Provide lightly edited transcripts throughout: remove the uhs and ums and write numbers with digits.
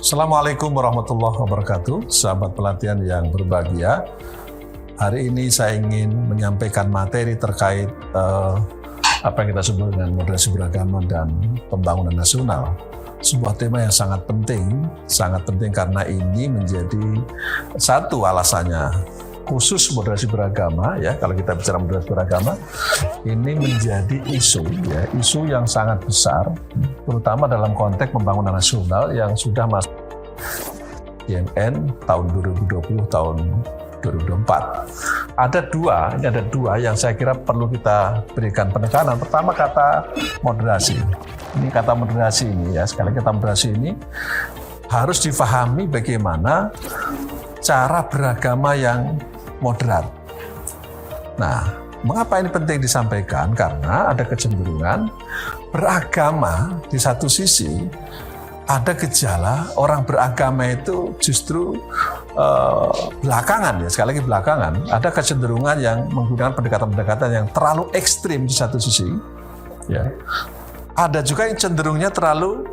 Assalamualaikum warahmatullahi wabarakatuh, sahabat pelatihan yang berbahagia. Hari ini saya ingin menyampaikan materi terkait apa yang kita sebut dengan moderasi beragama dan pembangunan nasional. Sebuah tema yang sangat penting karena ini menjadi satu alasannya khusus moderasi beragama, ya. Kalau kita bicara moderasi beragama, ini menjadi isu yang sangat besar, terutama dalam konteks pembangunan nasional yang sudah masuk IMN tahun 2020 tahun 2024. Ada dua yang saya kira perlu kita berikan penekanan. Pertama, kata moderasi. Ini kata moderasi ini, ya, sekali kata moderasi ini harus difahami bagaimana cara beragama yang moderat. Nah, mengapa ini penting disampaikan? Karena ada kecenderungan beragama di satu sisi, ada gejala orang beragama itu justru belakangan, ya, sekali lagi belakangan, ada kecenderungan yang menggunakan pendekatan-pendekatan yang terlalu ekstrim di satu sisi, ya. Ada juga yang cenderungnya terlalu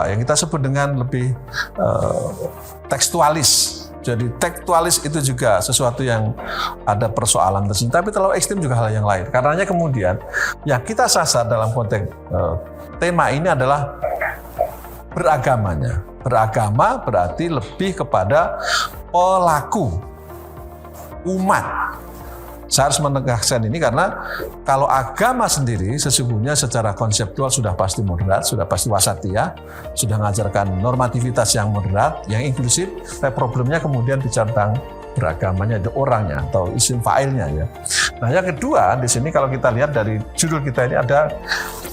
yang kita sebut dengan lebih tekstualis. Jadi tekstualis itu juga sesuatu yang ada persoalan tersendiri, tapi terlalu ekstrim juga hal yang lain. Karenanya kemudian yang kita sasar dalam konteks tema ini adalah beragamanya. Beragama berarti lebih kepada pelaku umat. Saya harus menegaskan ini karena kalau agama sendiri sesungguhnya secara konseptual sudah pasti moderat, sudah pasti wasatiyah, sudah mengajarkan normativitas yang moderat, yang inklusif. Tapi problemnya kemudian bicara tentang beragamanya, ada orangnya atau isim fa'ilnya, ya. Nah, yang kedua di sini kalau kita lihat dari judul kita ini ada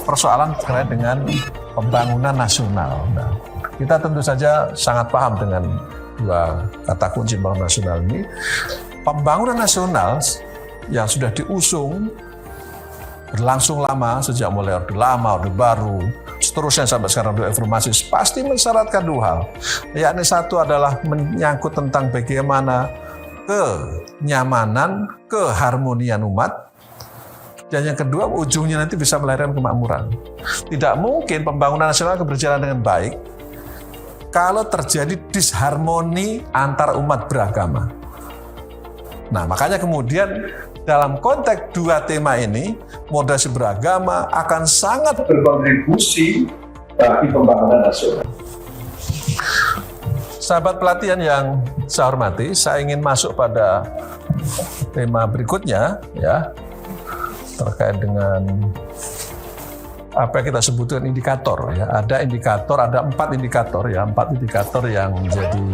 persoalan terkait dengan pembangunan nasional. Nah, kita tentu saja sangat paham dengan dua kata kunci pembangunan nasional ini. Pembangunan nasional yang sudah diusung berlangsung lama, sejak mulai Orde Lama, Orde Baru, seterusnya sampai sekarang reformasi, pasti mensyaratkan dua hal. Yakni satu adalah menyangkut tentang bagaimana kenyamanan, keharmonian umat, dan yang kedua ujungnya nanti bisa melahirkan kemakmuran. Tidak mungkin pembangunan nasional berjalan dengan baik kalau terjadi disharmoni antar umat beragama. Nah, makanya kemudian dalam konteks dua tema ini, moderasi beragama akan sangat berkontribusi bagi pembangunan nasional. Sahabat pelatihan yang saya hormati, saya ingin masuk pada tema berikutnya, ya, terkait dengan apa yang kita sebut dengan indikator, ya. Ada indikator, ada 4 indikator, ya, 4 indikator yang menjadi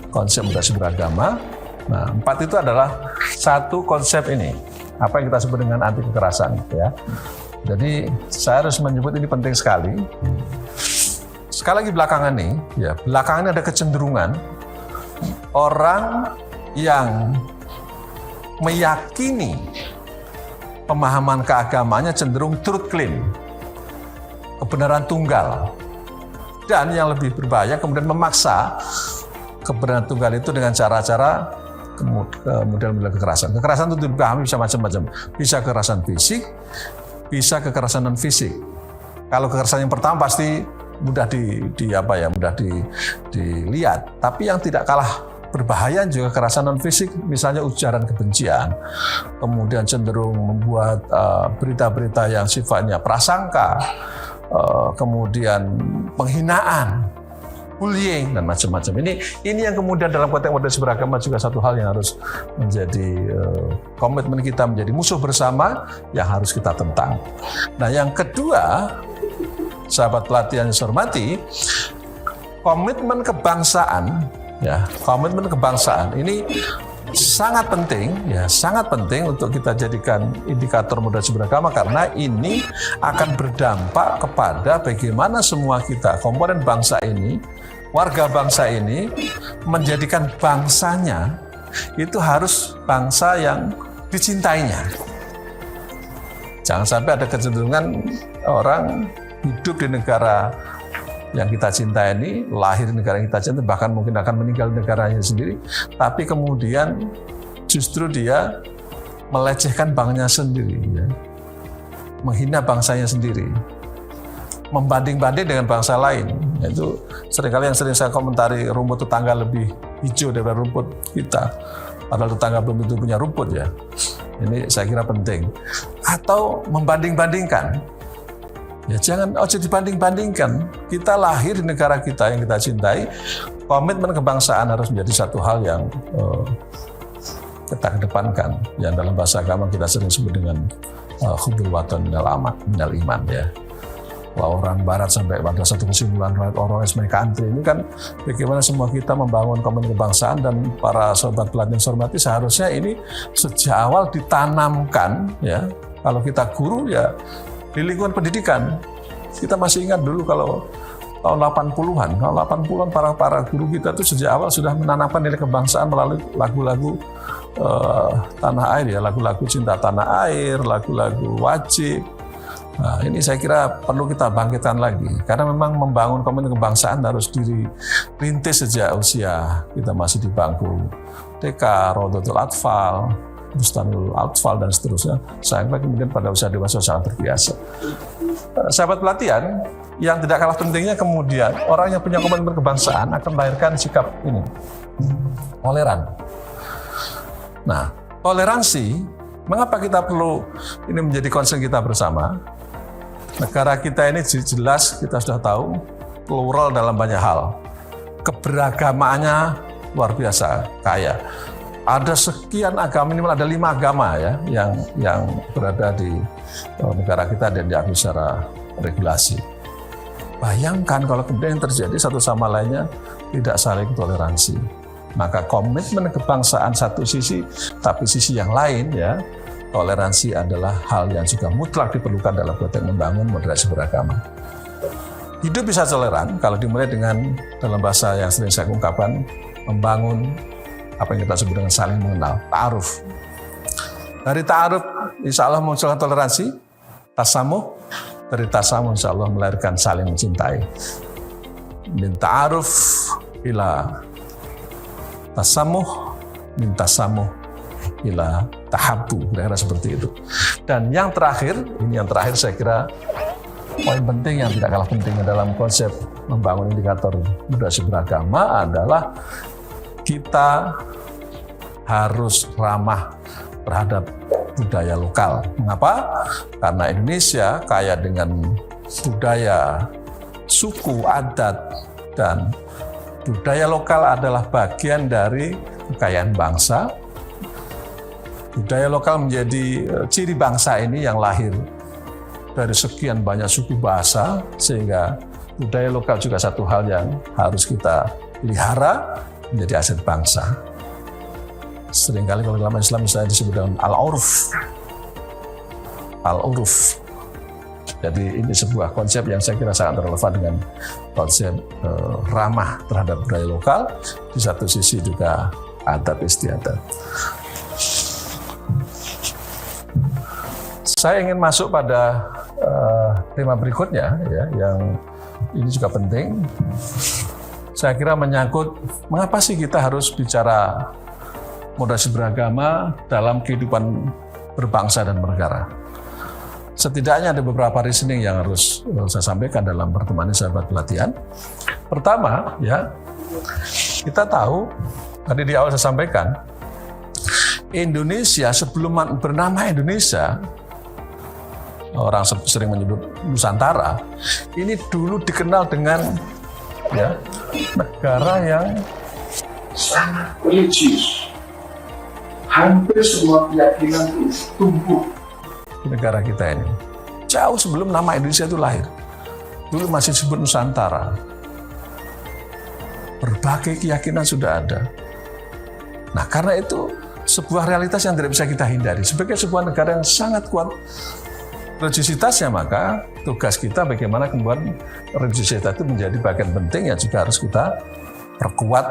konsep moderasi beragama. Nah, 4 itu adalah satu konsep ini, apa yang kita sebut dengan anti kekerasan, ya. Jadi saya harus menyebut ini penting sekali. Sekali lagi belakangan ini ada kecenderungan orang yang meyakini pemahaman keagamanya cenderung truth claim, kebenaran tunggal, dan yang lebih berbahaya kemudian memaksa kebenaran tunggal itu dengan cara-cara kemudian kekerasan. Kekerasan itu dipahami bisa macam-macam. Bisa kekerasan fisik, bisa kekerasan non fisik. Kalau kekerasan yang pertama pasti mudah mudah dilihat. Tapi yang tidak kalah berbahaya juga kekerasan non fisik, misalnya ujaran kebencian, kemudian cenderung membuat berita-berita yang sifatnya prasangka, kemudian penghinaan, bullying, dan macam-macam. Ini yang kemudian dalam konteks moderasi beragama juga satu hal yang harus menjadi komitmen kita, menjadi musuh bersama yang harus kita tentang. Nah, yang kedua, sahabat pelatihan yang saya hormati, komitmen kebangsaan, ya, komitmen kebangsaan ini sangat penting untuk kita jadikan indikator moderasi beragama karena ini akan berdampak kepada bagaimana semua kita, komponen bangsa ini, warga bangsa ini, menjadikan bangsanya itu harus bangsa yang dicintainya. Jangan sampai ada kecenderungan orang hidup di negara yang kita cintai ini, lahir di negara yang kita cintai, bahkan mungkin akan meninggal di negaranya sendiri, tapi kemudian justru dia melecehkan bangsanya sendiri, ya. Menghina bangsanya sendiri. membanding-banding dengan bangsa lain. Itu seringkali yang sering saya komentari, rumput tetangga lebih hijau daripada rumput kita. Padahal tetangga belum tentu punya rumput ya. Ini saya kira penting. Atau membanding-bandingkan. Ya jangan dibanding-bandingkan. Kita lahir di negara kita yang kita cintai, komitmen kebangsaan harus menjadi satu hal yang kita kedepankan. Yang dalam bahasa agama kita sering sebut dengan hubbul watan minal iman ya. Kalau orang barat sampai pada satu kesimpulan orang mereka antri ini kan bagaimana semua kita membangun komitmen kebangsaan, dan para sobat pelatihan yang hormati seharusnya ini sejak awal ditanamkan ya. Kalau kita guru ya di lingkungan pendidikan. Kita masih ingat dulu kalau tahun 80-an, para guru kita itu sejak awal sudah menanamkan nilai kebangsaan melalui lagu-lagu tanah air ya, lagu-lagu cinta tanah air, lagu-lagu wajib. Nah, ini saya kira perlu kita bangkitkan lagi, karena memang membangun komitmen kebangsaan harus dirintis sejak usia kita masih di bangku TK, Rodotul Atfal, Bustanul Atfal, dan seterusnya, sampai kemudian pada usia dewasa sangat terbiasa. Sahabat pelatihan, yang tidak kalah pentingnya kemudian orang yang punya komitmen kebangsaan akan melahirkan sikap ini, toleran. Nah, toleransi, mengapa kita perlu ini menjadi concern kita bersama? Negara kita ini jelas kita sudah tahu plural dalam banyak hal. Keberagamaannya luar biasa kaya. Ada sekian agama, minimal ada 5 agama ya yang berada di negara kita dan diakui secara regulasi. Bayangkan kalau kemudian terjadi satu sama lainnya tidak saling toleransi. Maka komitmen kebangsaan satu sisi, tapi sisi yang lain ya, toleransi adalah hal yang juga mutlak diperlukan dalam konteks membangun moderasi beragama. Hidup bisa toleran kalau dimulai dengan, dalam bahasa yang sering saya ungkapkan, membangun apa yang kita sebut dengan saling mengenal, ta'aruf. Dari ta'aruf, insya Allah munculkan toleransi, tasamuh, dari tasamuh insya Allah melahirkan saling mencintai. Min ta'aruf ila tasamuh, min tasamuh ila tahabbu, kira-kira seperti itu. Dan yang terakhir, ini yang terakhir saya kira poin penting yang tidak kalah pentingnya dalam konsep membangun indikator moderasi beragama adalah kita harus ramah terhadap budaya lokal. Mengapa? Karena Indonesia kaya dengan budaya, suku, adat, dan budaya lokal adalah bagian dari kekayaan bangsa. Budaya lokal menjadi ciri bangsa ini yang lahir dari sekian banyak suku bahasa, sehingga budaya lokal juga satu hal yang harus kita pelihara menjadi aset bangsa. Seringkali kalau dalam Islam misalnya disebut dengan al-urf. Al-urf. Jadi ini sebuah konsep yang saya kira sangat relevan dengan konsep ramah terhadap budaya lokal, di satu sisi juga adat istiadat. Saya ingin masuk pada tema berikutnya ya, yang ini juga penting. Saya kira menyangkut mengapa sih kita harus bicara moderasi beragama dalam kehidupan berbangsa dan bernegara. Setidaknya ada beberapa reasoning yang harus saya sampaikan dalam pertemuan ini, sahabat pelatihan. Pertama, ya, kita tahu tadi di awal saya sampaikan, Indonesia sebelum bernama Indonesia, orang sering menyebut Nusantara, ini dulu dikenal dengan ya negara yang sangat religius. Hampir semua keyakinan itu tumbuh di negara kita ini. Jauh sebelum nama Indonesia itu lahir. Dulu masih disebut Nusantara. Berbagai keyakinan sudah ada. Nah, karena itu sebuah realitas yang tidak bisa kita hindari. Sebagai sebuah negara yang sangat kuat religiositasnya, maka tugas kita bagaimana kemudian religiositas itu menjadi bagian penting yang juga harus kita perkuat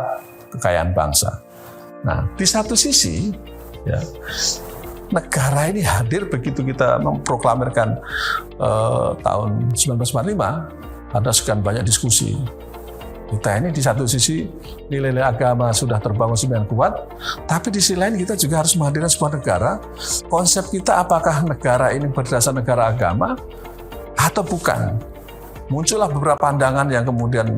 kekayaan bangsa. Nah, di satu sisi, ya, negara ini hadir begitu kita memproklamirkan tahun 1945, ada sekian banyak diskusi. Kita ini di satu sisi nilai-nilai agama sudah terbangun sedemikian kuat, tapi di sisi lain kita juga harus menghadirkan sebuah negara. Konsep kita apakah negara ini berdasar negara agama atau bukan? muncullah beberapa pandangan yang kemudian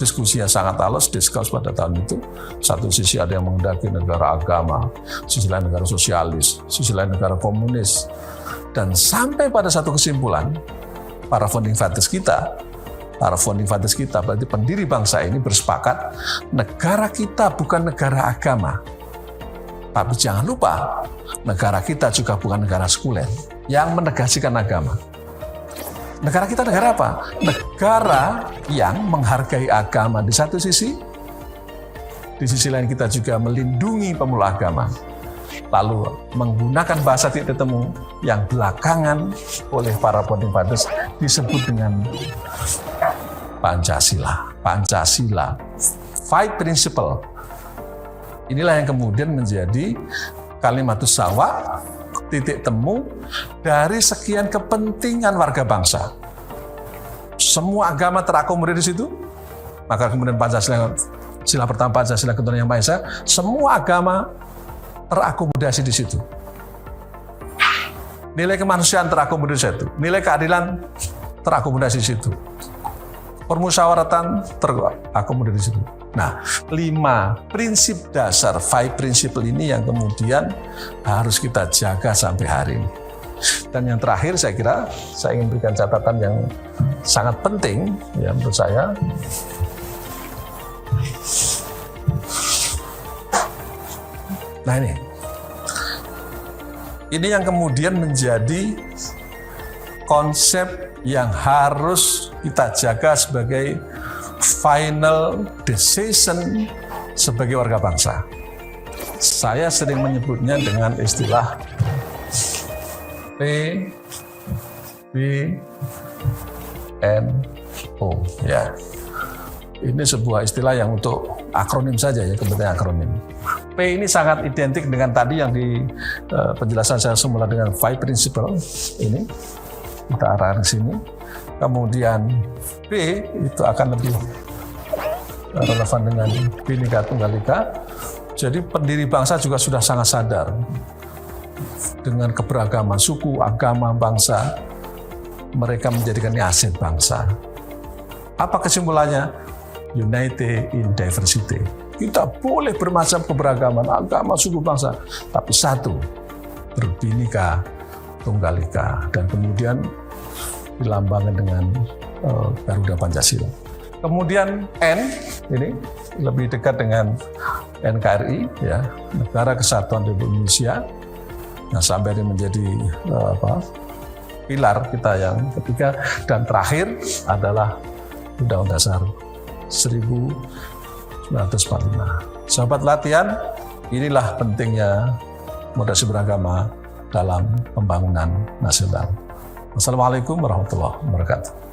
diskusinya sangat halus, diskus pada tahun itu. Satu sisi ada yang menghendaki negara agama, sisi lain negara sosialis, sisi lain negara komunis. Dan sampai pada satu kesimpulan, para founding fathers kita, berarti pendiri bangsa ini bersepakat, negara kita bukan negara agama. Tapi jangan lupa, negara kita juga bukan negara sekuler yang menegasikan agama. Negara kita negara apa? Negara yang menghargai agama di satu sisi, di sisi lain kita juga melindungi pemeluk agama. Lalu menggunakan bahasa titik temu yang belakangan oleh para founding fathers disebut dengan Pancasila. Pancasila, five principle. Inilah yang kemudian menjadi kalimatus sawa, titik temu dari sekian kepentingan warga bangsa. Semua agama terakomodir di situ, maka kemudian Pancasila, sila pertama Pancasila ketuhanan yang Maha Esa, semua agama terakomodasi di situ. Nilai kemanusiaan terakomodir di situ, nilai keadilan terakomodasi di situ, permusyawaratan terakomodir di situ. Nah, 5 prinsip dasar, 5 principle ini yang kemudian harus kita jaga sampai hari ini. Dan yang terakhir saya kira, saya ingin berikan catatan yang sangat penting ya menurut saya. Nah ini yang kemudian menjadi konsep yang harus kita jaga sebagai final decision sebagai warga bangsa. Saya sering menyebutnya dengan istilah PBNO ya. Ini sebuah istilah yang untuk akronim saja ya, kepentingan akronim. P ini sangat identik dengan tadi yang di penjelasan saya semula dengan 5 principle ini. Kita arahkan ke sini. Kemudian B itu akan lebih relevan dengan Bhinneka Tunggal Ika. Jadi pendiri bangsa juga sudah sangat sadar dengan keberagaman suku, agama, bangsa. Mereka menjadikan ini aset bangsa. Apa kesimpulannya? United in diversity. Kita boleh bermacam keberagaman, agama, suku, bangsa, tapi satu, berbhinneka Tunggal Ika, dan kemudian dilambangkan dengan Garuda Pancasila. Kemudian N ini lebih dekat dengan NKRI ya, Negara Kesatuan Republik Indonesia. Nah, sampai ini menjadi pilar kita yang ketiga, dan terakhir adalah Undang-Undang Dasar 1945. Sahabat latihan, inilah pentingnya moderasi beragama dalam pembangunan nasional. Wassalamualaikum warahmatullahi wabarakatuh.